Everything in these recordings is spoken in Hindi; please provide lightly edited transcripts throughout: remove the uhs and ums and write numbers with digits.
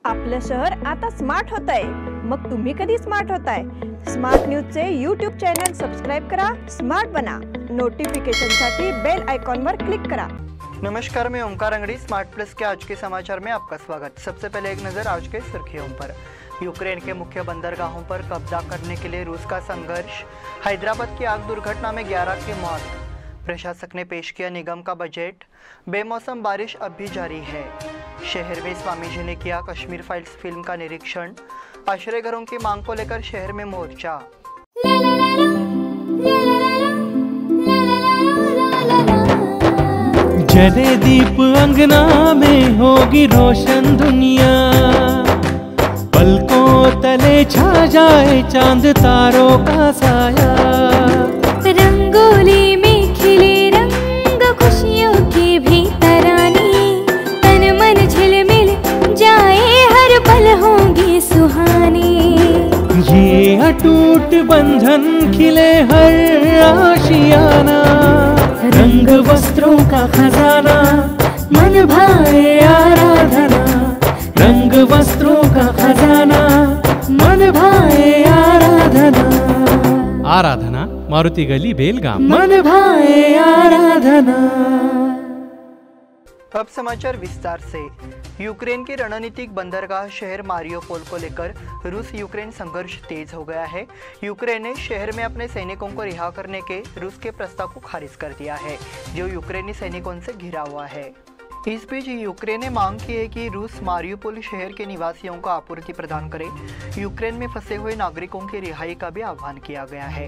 आपलं शहर आता स्मार्ट होतंय, मग तुम्ही कधी स्मार्ट होताय? स्मार्ट न्यूजचे यूट्यूब चॅनल सबस्क्राइब करा, स्मार्ट बना। नोटिफिकेशनसाठी बेल आइकॉन वर क्लिक करा। नमस्कार, मैं ओमकार अंगड़ी। स्मार्ट प्लस के आज के समाचार में आपका स्वागत। सबसे पहले एक नजर आज के सुर्खियों पर। यूक्रेन के मुख्य बंदरगाहों पर कब्जा करने के लिए रूस का संघर्ष। हैदराबाद की आग दुर्घटना में 11 की मौत। प्रशासक ने पेश किया निगम का बजट। बेमौसम बारिश अब भी जारी है। शहर में स्वामी जी ने किया कश्मीर फाइल्स फिल्म का निरीक्षण। आश्रय घरों की मांग को लेकर शहर में मोर्चा। जले दीप अंगना में होगी रोशन दुनिया, पलकों तले छा जाए चांद तारों का साया। रंगोली में खिले रंग खुशियों की भी तरानी, तन मन झिलमिल जाए हर पल होंगे सुहाने। ये अटूट बंधन खिले हर आशियाना, रंग वस्त्रों का खजाना मन भाए आराधना। रंग वस्त्रों का खजाना मन भाए आराधना। आराधना मारुति गली बेलगाम। मन भाए आराधना। अब समाचार विस्तार से। यूक्रेन के रणनीतिक बंदरगाह शहर मारियोपोल को लेकर रूस यूक्रेन संघर्ष तेज हो गया है। यूक्रेन ने शहर में अपने सैनिकों को रिहा करने के रूस के प्रस्ताव को खारिज कर दिया है, जो यूक्रेनी सैनिकों से घिरा हुआ है। इस बीच यूक्रेन ने मांग की है कि रूस मारियोपोल शहर के निवासियों को आपूर्ति प्रदान करे। यूक्रेन में फंसे हुए नागरिकों की रिहाई का भी आह्वान किया गया है।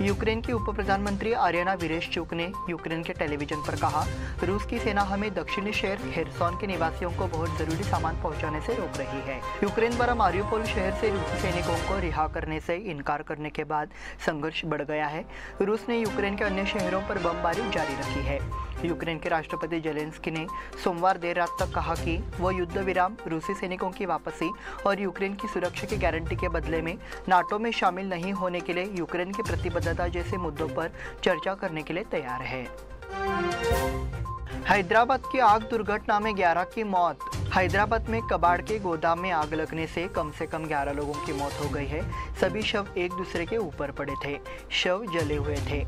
यूक्रेन की उप प्रधानमंत्री आर्याना विरेशचुक ने यूक्रेन के टेलीविजन पर कहा, रूस की सेना हमें दक्षिणी शहर खेरसोन के निवासियों को बहुत जरूरी सामान पहुंचाने से रोक रही है। यूक्रेन द्वारा मारियोपोल शहर से रूसी सैनिकों को रिहा करने से इनकार करने के बाद संघर्ष बढ़ गया है। रूस ने यूक्रेन के अन्य शहरों पर बमबारी जारी रखी है। यूक्रेन के राष्ट्रपति जेलेंस्की ने सोमवार देर रात तक कहा कि वह युद्ध विराम, रूसी सैनिकों की वापसी और यूक्रेन की सुरक्षा की गारंटी के बदले में नाटो में शामिल नहीं होने के लिए यूक्रेन की प्रतिबद्धता जैसे मुद्दों पर चर्चा करने के लिए तैयार है। हैदराबाद की आग दुर्घटना में 11 की मौत। हैदराबाद में कबाड़ के गोदाम में आग लगने से कम 11 लोगों की मौत हो गई है। सभी शव एक दूसरे के ऊपर पड़े थे। शव जले हुए थे।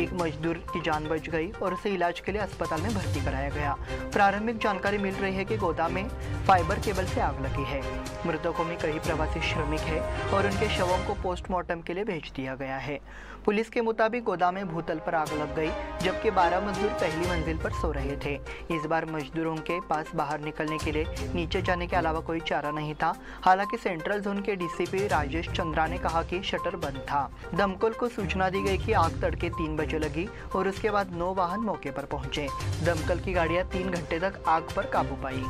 एक मजदूर की जान बच गई और उसे इलाज के लिए अस्पताल में भर्ती कराया गया। प्रारंभिक जानकारी मिल रही है कि गोदाम में फाइबर केबल से आग लगी है। मृतकों में कई प्रवासी श्रमिक हैं और उनके शवों को पोस्टमार्टम के लिए भेज दिया गया है। पुलिस के मुताबिक गोदाम में भूतल पर आग लग गई, जबकि 12 मजदूर पहली मंजिल पर सो रहे थे। इस बार मजदूरों के पास बाहर निकलने के लिए नीचे जाने के अलावा कोई चारा नहीं था। हालांकि सेंट्रल जोन के डीसीपी राजेश चंद्रा ने कहा कि शटर बंद था। दमकल को सूचना दी गई कि आग तड़के 3 बजे लगी और उसके बाद 9 वाहन मौके पर पहुंचे। दमकल की गाड़ियां 3 घंटे तक आग पर काबू पाई।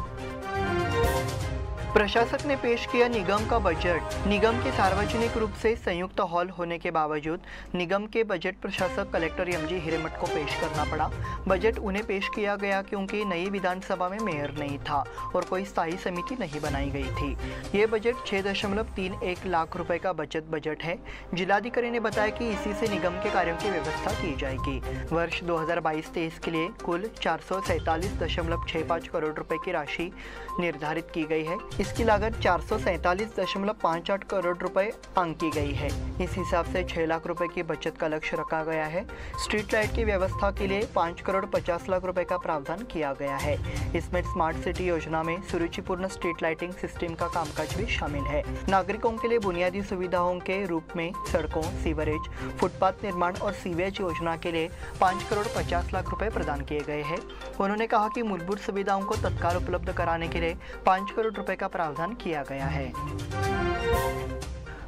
प्रशासक ने पेश किया निगम का बजट। निगम के सार्वजनिक रूप से संयुक्त हॉल होने के बावजूद निगम के बजट प्रशासक कलेक्टर एमजी हिरेमठ को पेश करना पड़ा। बजट उन्हें पेश किया गया क्योंकि नई विधानसभा में मेयर नहीं था और कोई स्थायी समिति नहीं बनाई गई थी। ये बजट 6.31 लाख रुपए का बजट है। जिलाधिकारी ने बताया कि इसी से निगम के कार्यों की व्यवस्था की जाएगी। वर्ष 2022-23 के लिए कुल 447.65 करोड़ रुपए की राशि निर्धारित की गई है। इसकी लागत 447.58 करोड़ रुपए आंकी गई है। इस हिसाब से 6 लाख रुपए की बचत का लक्ष्य रखा गया है। स्ट्रीट लाइट की व्यवस्था के लिए 5 करोड़ 50 लाख रुपए का प्रावधान किया गया है। इसमें स्मार्ट सिटी योजना में सुरुचिपूर्ण स्ट्रीट लाइटिंग सिस्टम का कामकाज भी शामिल है। नागरिकों के लिए बुनियादी सुविधाओं के रूप में सड़कों, सीवरेज, फुटपाथ निर्माण और सीवेज योजना के लिए 5 करोड़ 50 लाख रुपए प्रदान किए गए हैं। उन्होंने कहा कि मूलभूत सुविधाओं को तत्काल उपलब्ध कराने के लिए 5 करोड़ रुपए का प्रावधान किया गया है।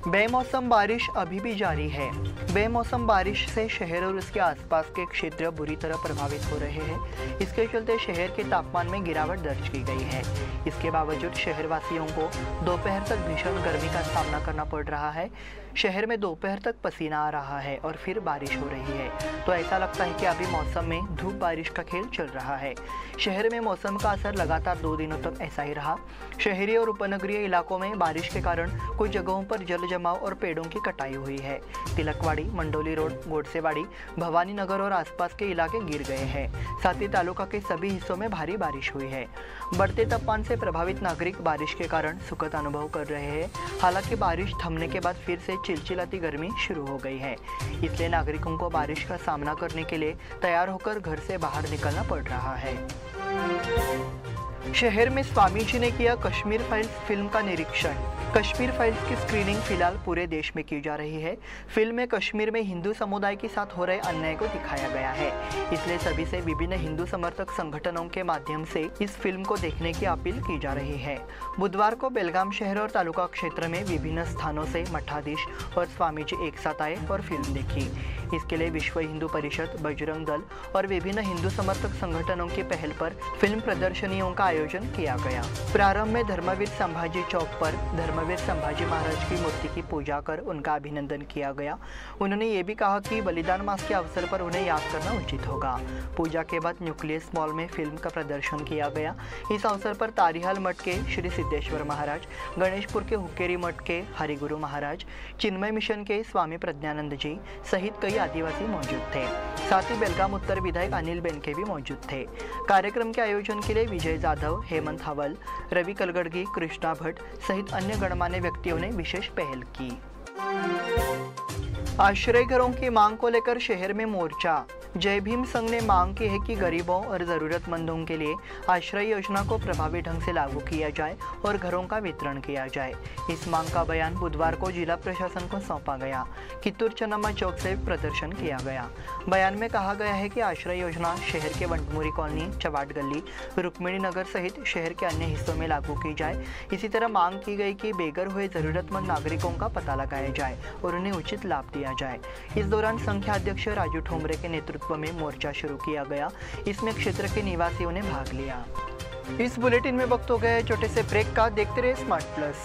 बेमौसम बारिश अभी भी जारी है। बेमौसम बारिश से शहर और उसके आसपास के क्षेत्र बुरी तरह प्रभावित हो रहे हैं। इसके चलते शहर के तापमान में गिरावट दर्ज की गई है। इसके बावजूद शहरवासियों को दोपहर तक भीषण गर्मी का सामना करना पड़ रहा है। शहर में दोपहर तक पसीना आ रहा है और फिर बारिश हो रही है, तो ऐसा लगता है कि अभी मौसम में धूप बारिश का खेल चल रहा है। शहर में मौसम का असर लगातार 2 दिनों तक ऐसा ही रहा। शहरी और उपनगरीय इलाकों में बारिश के कारण कुछ जगहों पर जल जमाव और पेड़ों की कटाई हुई है। तिलकवाड़ी, मंडोली रोड, गोडसेवाड़ी, भवानी नगर और आसपास के इलाके गिर गए हैं। साथ ही तालुका के सभी हिस्सों में भारी बारिश हुई है। बढ़ते तापमान से प्रभावित नागरिक बारिश के कारण सुखद अनुभव कर रहे हैं। हालांकि बारिश थमने के बाद फिर से चिलचिलाती गर्मी शुरू हो गई है, इसलिए नागरिकों को बारिश का सामना करने के लिए तैयार होकर घर से बाहर निकलना पड़ रहा है। शहर में स्वामी जी ने किया कश्मीर फाइल्स फिल्म का निरीक्षण। कश्मीर फाइल्स की स्क्रीनिंग फिलहाल पूरे देश में की जा रही है। फिल्म में कश्मीर में हिंदू समुदाय के साथ हो रहे अन्याय को दिखाया गया है, इसलिए सभी से विभिन्न हिंदू समर्थक संगठनों के माध्यम से इस फिल्म को देखने की अपील की जा रही है। बुधवार को बेलगाम शहर और तालुका क्षेत्र में विभिन्न स्थानों से मठाधीश और स्वामी जी एक साथ आए और फिल्म देखी। इसके लिए विश्व हिंदू परिषद, बजरंग दल और विभिन्न हिंदू समर्थक संगठनों की पहल पर फिल्म प्रदर्शनियों का आयोजन किया गया। प्रारंभ में धर्मवीर संभाजी चौक पर धर्मवीर संभाजी महाराज की मूर्ति की पूजा कर उनका अभिनंदन किया गया। उन्होंने ये भी कहा कि बलिदान मास के अवसर पर उन्हें याद करना उचित होगा। पूजा के बाद न्यूक्लियस मॉल में फिल्म का प्रदर्शन किया गया। इस अवसर पर तारिहाल मठ के श्री सिद्धेश्वर महाराज, गणेशपुर के हुक्केरी मठ के हरिगुरु महाराज, चिन्मय मिशन के स्वामी प्रज्ञानंद जी सहित कई आदिवासी मौजूद थे। साथ ही बेलगाम उत्तर विधायक अनिल बेनके भी मौजूद थे। कार्यक्रम के आयोजन के लिए विजय जाधव, हेमंत हवल, रवि कलगड़गी, कृष्णा भट्ट सहित अन्य गणमान्य व्यक्तियों ने विशेष पहल की। आश्रय घरों की मांग को लेकर शहर में मोर्चा। जय भीम संघ ने मांग की है कि गरीबों और ज़रूरतमंदों के लिए आश्रय योजना को प्रभावी ढंग से लागू किया जाए और घरों का वितरण किया जाए। इस मांग का बयान बुधवार को जिला प्रशासन को सौंपा गया। कित्तूर चन्नम्मा चौक से प्रदर्शन किया गया। बयान में कहा गया है कि आश्रय योजना शहर के वंटमूरी कॉलोनी, चवाट गली, रुक्मिणी नगर सहित शहर के अन्य हिस्सों में लागू की जाए। इसी तरह मांग की गई कि बेघर हुए ज़रूरतमंद नागरिकों का पता लगाया जाए और उन्हें उचित लाभ दिया जाए। इस दौरान संघ के अध्यक्ष राजू ठोमरे के नेतृत्व में मोर्चा शुरू किया गया। इसमें क्षेत्र के निवासियों ने भाग लिया। इस बुलेटिन में वक्त हो गया है छोटे से ब्रेक का। देखते रहे smart plus.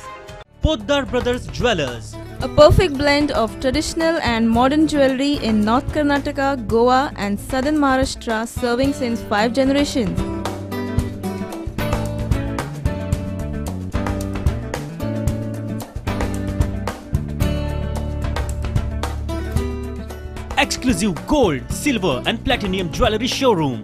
Poddar brothers jewellers, A perfect blend of traditional and modern jewelry in North Karnataka, Goa and Southern Maharashtra, serving since 5 generations. exclusive gold, silver and platinum jewelry showroom.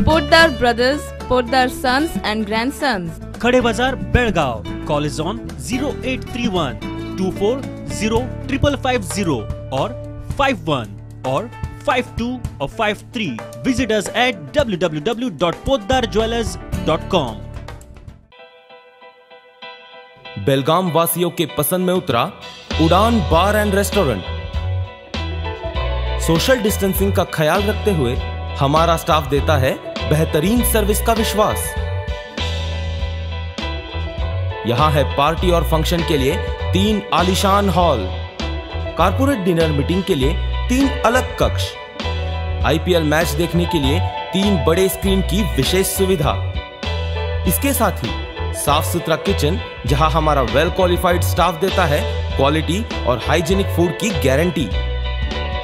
Poddar Brothers, Poddar Sons and Grandsons. Khade Bazar, Belgaum. Call is on 0831 240 550 or 51 or 52 or 53. Visit us at www.poddarjewelers.com. बेलगाम वासियों के पसंद में उतरा उड़ान बार एंड रेस्टोरेंट। सोशल डिस्टेंसिंग का ख्याल रखते हुए हमारा स्टाफ देता है बेहतरीन सर्विस का विश्वास। यहां है पार्टी और फंक्शन के लिए 3 आलीशान हॉल, कारपोरेट डिनर मीटिंग के लिए 3 अलग कक्ष, आईपीएल मैच देखने के लिए 3 बड़े स्क्रीन की विशेष सुविधा। इसके साथ ही साफ सुथरा किचन जहां हमारा वेल क्वालिफाइड स्टाफ देता है क्वालिटी और हाइजीनिक फूड की गारंटी।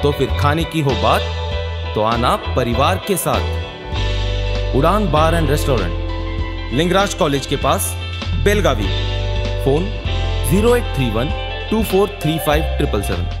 तो फिर खाने की हो बात तो आना परिवार के साथ। उड़ान बार एंड रेस्टोरेंट, लिंगराज कॉलेज के पास, बेलगावी। फोन 0831 2435 777।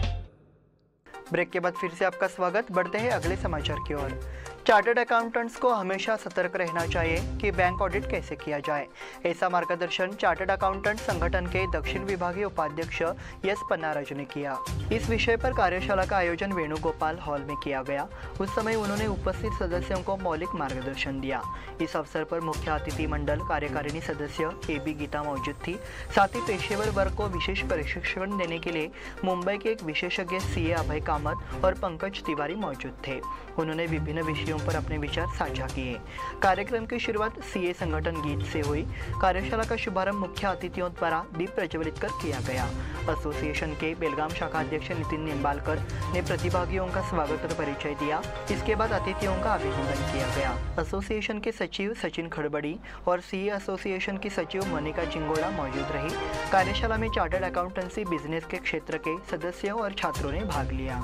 ब्रेक के बाद फिर से आपका स्वागत। बढ़ते हैं अगले समाचार की ओर। चार्टर्ड अकाउंटेंट्स को हमेशा सतर्क रहना चाहिए कि बैंक ऑडिट कैसे किया जाए। ऐसा मार्गदर्शन चार्टर्ड अकाउंटेंट संगठन के दक्षिण विभागीय उपाध्यक्ष एस पन्नाराजू ने किया। इस विषय पर कार्यशाला का आयोजन वेणुगोपाल हॉल में किया गया। उस समय उन्होंने उपस्थित सदस्यों को मौलिक मार्गदर्शन दिया। इस अवसर पर मुख्य अतिथि मंडल कार्यकारिणी सदस्य AB गीता मौजूद थी। साथ ही पेशेवर वर्ग को विशेष प्रशिक्षण देने के लिए मुंबई के एक विशेषज्ञ CA अभय कामत और पंकज तिवारी मौजूद थे। उन्होंने विभिन्न विषयों पर अपने विचार साझा किए। कार्यक्रम की शुरुआत सीए संगठन गीत से हुई। कार्यशाला का शुभारंभ मुख्य अतिथियों द्वारा दीप प्रज्वलित कर किया गया। एसोसिएशन के बेलगाम शाखा अध्यक्ष नितिन निम्बालकर ने प्रतिभागियों का स्वागत और परिचय दिया। इसके बाद अतिथियों का अभिनंदन किया गया। एसोसिएशन के सचिव सचिन खड़बड़ी और सीए एसोसिएशन की सचिव मोनिका चिंगोड़ा मौजूद रही। कार्यशाला में चार्टर्ड अकाउंटेंसी बिजनेस के क्षेत्र के सदस्यों और छात्रों ने भाग लिया।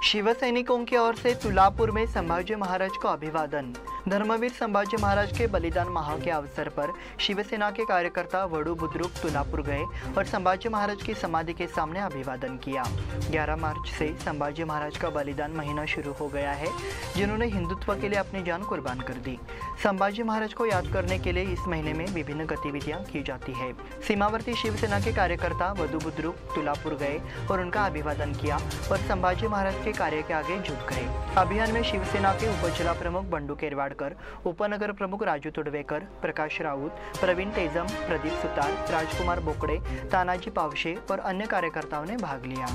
शिव सैनिकों की ओर से तुलापुर में संभाजी महाराज को अभिवादन। धर्मवीर संभाजी महाराज के बलिदान माह के अवसर पर शिवसेना के कार्यकर्ता वडू बुद्रुक तुलापुर गए और संभाजी महाराज की समाधि के सामने अभिवादन किया। 11 मार्च से संभाजी महाराज का बलिदान महीना शुरू हो गया है, जिन्होंने हिंदुत्व के लिए अपनी जान कुर्बान कर दी। संभाजी महाराज को याद करने के लिए इस महीने में विभिन्न गतिविधियां की जाती है। सीमावर्ती शिवसेना के कार्यकर्ता वडू बुद्रुक तुलापुर गए और उनका अभिवादन किया और संभाजी महाराज के कार्य के आगे झुक गए। अभियान में शिवसेना के उपजिला प्रमुख बंडू केरवाडकर, उपनगर प्रमुख राजू तुडवेकर, प्रकाश राउत, प्रवीण तेजम, प्रदीप सुतार, राजकुमार बोकड़े, तानाजी पावशे और अन्य कार्यकर्ताओं ने भाग लिया।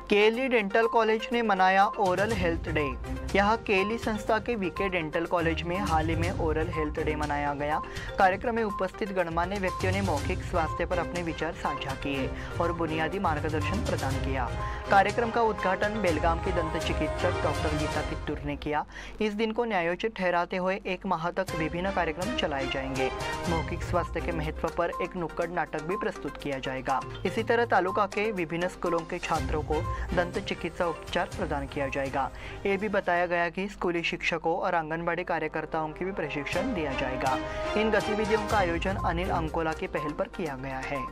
केएलई डेंटल कॉलेज ने मनाया ओरल हेल्थ डे। यहाँ केएलई संस्था के वीके डेंटल कॉलेज में हाल ही में ओरल हेल्थ डे मनाया गया। कार्यक्रम में उपस्थित गणमान्य व्यक्तियों ने मौखिक स्वास्थ्य पर अपने विचार साझा किए और बुनियादी मार्गदर्शन प्रदान किया। कार्यक्रम का उद्घाटन बेलगाम की दंत चिकित्सक डॉक्टर गीता कित्तूर ने किया। इस दिन को न्यायोचित ठहराते हुए 1 माह तक विभिन्न कार्यक्रम चलाए जाएंगे। मौखिक स्वास्थ्य के महत्व पर एक नुक्कड़ नाटक भी प्रस्तुत किया जाएगा। इसी तरह तालुका के विभिन्न स्कूलों के छात्रों को दंत चिकित्सा उपचार प्रदान किया जाएगा। ये भी बताया गया कि स्कूली शिक्षकों और आंगनबाड़ी कार्यकर्ताओं की भी प्रशिक्षण दिया जाएगा। इन गतिविधियों का आयोजन अनिल अंकोला की पहल पर किया गया है।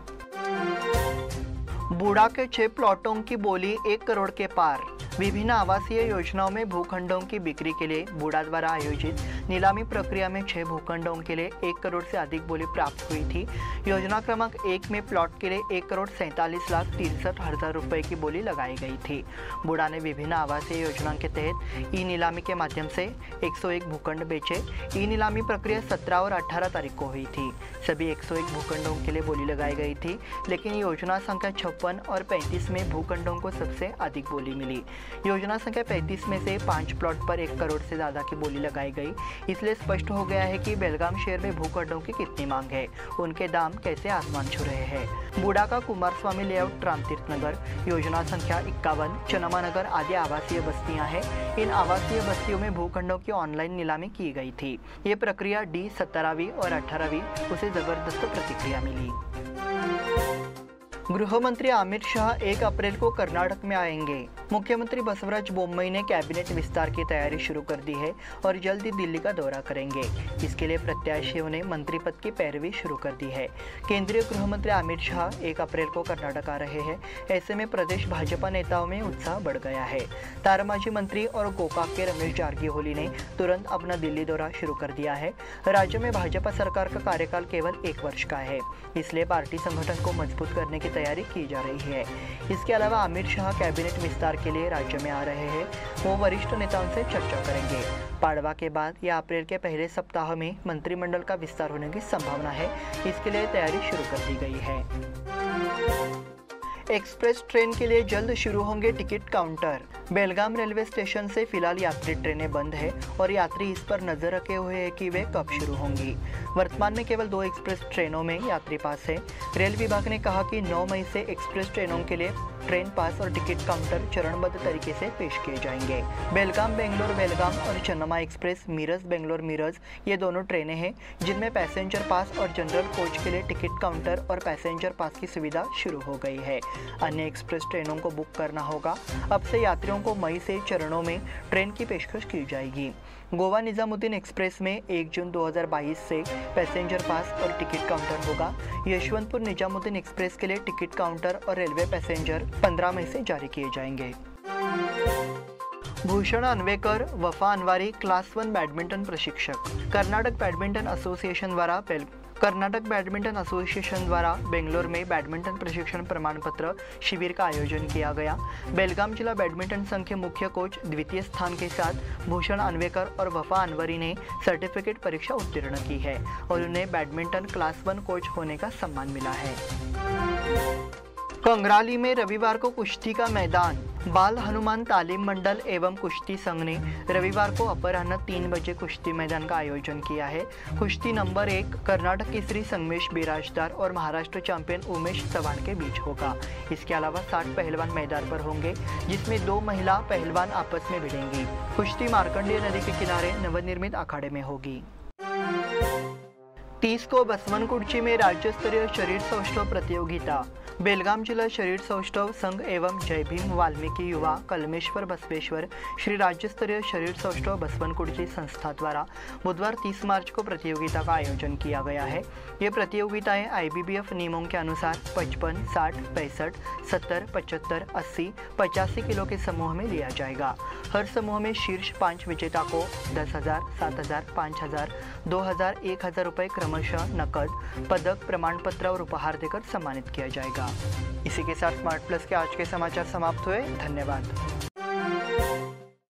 बूढ़ा के 6 प्लॉटों की बोली 1 करोड़ के पार। विभिन्न आवासीय योजनाओं में भूखंडों की बिक्री के लिए बूढ़ा द्वारा आयोजित नीलामी प्रक्रिया में 6 भूखंडों के लिए 1 करोड़ से अधिक बोली प्राप्त हुई थी। योजना क्रमांक 1 में प्लॉट के लिए 1,47,63,000 रुपए की बोली लगाई गई थी। बूढ़ा ने विभिन्न आवासीय योजना के तहत ई नीलामी के माध्यम से 101 भूखंड बेचे। ई नीलामी प्रक्रिया 17 और 18 तारीख को हुई थी। सभी 101 भूखंडों के लिए बोली लगाई गई थी, लेकिन योजना संख्या 56 और 35 में भूखंडों को सबसे अधिक बोली मिली। योजना संख्या 35 में से 5 प्लॉट पर 1 करोड़ से ज़्यादा की बोली लगाई गई। इसलिए स्पष्ट हो गया है कि बेलगाम शहर में भूखंडों की कितनी मांग है, उनके दाम कैसे आसमान छू रहे हैं। बूढ़ा का कुमारस्वामी लेआउट, रामतीर्थ नगर, योजना संख्या 51, चनमा नगर आदि आवासीय बस्तियां हैं। इन आवासीय बस्तियों में भूखंडों की ऑनलाइन नीलामी की गई थी। ये प्रक्रिया डी 17वीं और 18वीं उसे जबरदस्त प्रतिक्रिया मिली। गृह मंत्री अमित शाह 1 अप्रैल को कर्नाटक में आएंगे। मुख्यमंत्री बसवराज बोम्मई ने कैबिनेट विस्तार की तैयारी शुरू कर दी है और जल्द ही दिल्ली का दौरा करेंगे। इसके लिए प्रत्याशियों ने मंत्री पद की पैरवी शुरू कर दी है। केंद्रीय गृह मंत्री अमित शाह 1 अप्रैल को कर्नाटक आ रहे हैं। ऐसे में प्रदेश भाजपा नेताओं में उत्साह बढ़ गया है। तारामाजी मंत्री और गोकाक के रमेश जारकीहोली ने तुरंत अपना दिल्ली दौरा शुरू कर दिया है। राज्य में भाजपा सरकार का कार्यकाल केवल 1 वर्ष का है, इसलिए पार्टी संगठन को मजबूत करने की तैयारी की जा रही है। इसके अलावा अमित शाह कैबिनेट विस्तार के लिए राज्य में आ रहे हैं। वो वरिष्ठ नेताओं से चर्चा करेंगे। पाड़वा के बाद या अप्रैल के पहले सप्ताह में मंत्रिमंडल का विस्तार होने की संभावना है। इसके लिए तैयारी शुरू कर दी गई है। एक्सप्रेस ट्रेन के लिए जल्द शुरू होंगे टिकट काउंटर। बेलगाम रेलवे स्टेशन से फिलहाल यात्री ट्रेनें बंद है और यात्री इस पर नजर रखे हुए हैं कि वे कब शुरू होंगी। वर्तमान में केवल 2 एक्सप्रेस ट्रेनों में यात्री पास है। रेल विभाग ने कहा कि 9 मई से एक्सप्रेस ट्रेनों के लिए ट्रेन पास और टिकट काउंटर चरणबद्ध तरीके से पेश किए जाएंगे। बेलगाम बेंगलोर बेलगाम और चन्नमा एक्सप्रेस मीरज बेंगलोर मीरज ये दोनों ट्रेनें हैं जिनमें पैसेंजर पास और जनरल कोच के लिए टिकट काउंटर और पैसेंजर पास की सुविधा शुरू हो गई है। अन्य एक्सप्रेस ट्रेनों को बुक करना होगा। अब से यात्रियों को मई से चरणों में ट्रेन की पेशकश की जाएगी। गोवा निजामुद्दीन एक्सप्रेस में 1 जून 2022 से पैसेंजर पास और टिकट काउंटर होगा। यशवंतपुर निजामुद्दीन एक्सप्रेस के लिए टिकट काउंटर और रेलवे पैसेंजर 15 मई से जारी किए जाएंगे। भूषण अन्वेकर, वफा अनवारी क्लास 1 बैडमिंटन प्रशिक्षक। कर्नाटक बैडमिंटन एसोसिएशन द्वारा बेंगलोर में बैडमिंटन प्रशिक्षण प्रमाण पत्र शिविर का आयोजन किया गया। बेलगाम जिला बैडमिंटन संघ के मुख्य कोच द्वितीय स्थान के साथ भूषण अन्वेकर और वफा अनवरी ने सर्टिफिकेट परीक्षा उत्तीर्ण की है और उन्हें बैडमिंटन क्लास 1 कोच होने का सम्मान मिला है। कंगराली में रविवार को कुश्ती का मैदान। बाल हनुमान तालीम मंडल एवं कुश्ती संघ ने रविवार को अपराह्न 3 बजे कुश्ती मैदान का आयोजन किया है। कुश्ती नंबर 1 कर्नाटक केसरी संगमेश बिराजदार और महाराष्ट्र चैंपियन उमेश चव्हाण के बीच होगा। इसके अलावा 60 पहलवान मैदान पर होंगे, जिसमें 2 महिला पहलवान आपस में भिड़ेंगी। कुश्ती मार्कंडेय नदी के किनारे नवनिर्मित अखाड़े में होगी। 30 को बसवनकुर्ची में राज्य स्तरीय शरीर सौष्ठव प्रतियोगिता। बेलगाम जिला शरीर सौष्ठव संघ एवं जय भीम वाल्मीकि युवा कलमेश्वर बसवेश्वर श्री राज्य स्तरीय शरीर सौष्ठव बसवनकुर्ची संस्था द्वारा बुधवार 30 मार्च को प्रतियोगिता का आयोजन किया गया है। ये प्रतियोगिताएं IBBF नियमों के अनुसार 55, 60, 65, 70, 75, 80, 85 किलो के समूह में लिया जाएगा। हर समूह में शीर्ष 5 विजेता को 10,000, 7,000, 5,000, 2,000, 1,000 रुपये क्रमशः नकद, पदक, प्रमाण पत्र और उपहार देकर सम्मानित किया जाएगा। इसी के साथ स्मार्ट प्लस के आज के समाचार समाप्त हुए। धन्यवाद।